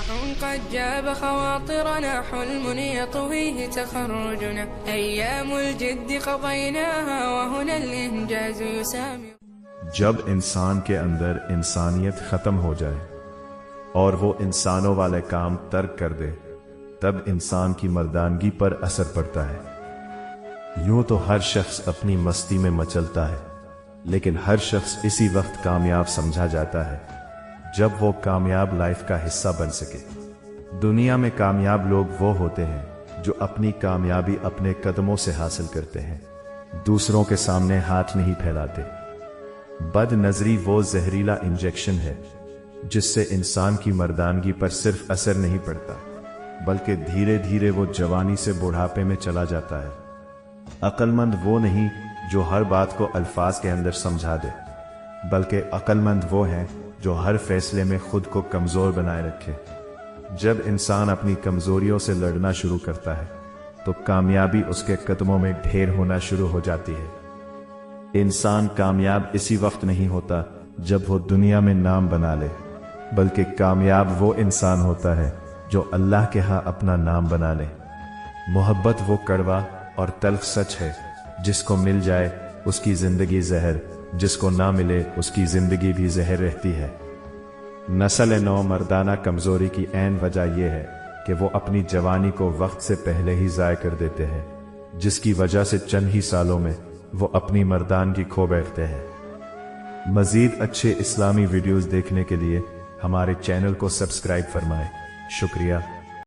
قد جاب خواطرنا حلم يطويه تخرجنا أيام الجد قضيناها وهنا الإنجاز يسامر. جب انسان کے اندر انسانیت ختم ہو جائے اور وہ انسانوں والے کام ترک کر دے تب انسان کی مردانگی پر اثر پڑتا ہے۔ یوں تو ہر شخص اپنی مستی میں مچلتا ہے، لیکن ہر شخص اسی وقت کامیاب سمجھا جاتا ہے جب وہ کامیاب لائف کا حصہ بن سکے۔ دنیا میں کامیاب لوگ وہ ہوتے ہیں جو اپنی کامیابی اپنے قدموں سے حاصل کرتے ہیں، دوسروں کے سامنے ہاتھ نہیں پھیلاتے۔ بد نظری وہ زہریلا انجیکشن ہے جس سے انسان کی مردانگی پر صرف اثر نہیں پڑتا بلکہ دھیرے دھیرے وہ جوانی سے بڑھاپے میں چلا جاتا ہے۔ عقل مند وہ نہیں جو ہر بات کو الفاظ کے اندر سمجھا دے، بلکہ عقل مند وہ ہیں جو ہر فیصلے میں خود کو کمزور بنائے رکھے۔ جب انسان اپنی کمزوریوں سے لڑنا شروع کرتا ہے تو کامیابی اس کے قدموں میں ڈھیر ہونا شروع ہو جاتی ہے۔ انسان کامیاب اسی وقت نہیں ہوتا جب وہ دنیا میں نام بنا لے، بلکہ کامیاب وہ انسان ہوتا ہے جو اللہ کے ہاں اپنا نام بنا لے۔ محبت وہ کڑوا اور تلخ سچ ہے، جس کو مل جائے اس کی زندگی زہر، جس کو نہ ملے اس کی زندگی بھی زہر رہتی ہے۔ نسل نو مردانہ کمزوری کی عین وجہ یہ ہے کہ وہ اپنی جوانی کو وقت سے پہلے ہی ضائع کر دیتے ہیں، جس کی وجہ سے چند ہی سالوں میں وہ اپنی مردانگی کھو بیٹھتے ہیں۔ مزید اچھے اسلامی ویڈیوز دیکھنے کے لیے ہمارے چینل کو سبسکرائب فرمائیں۔ شکریہ۔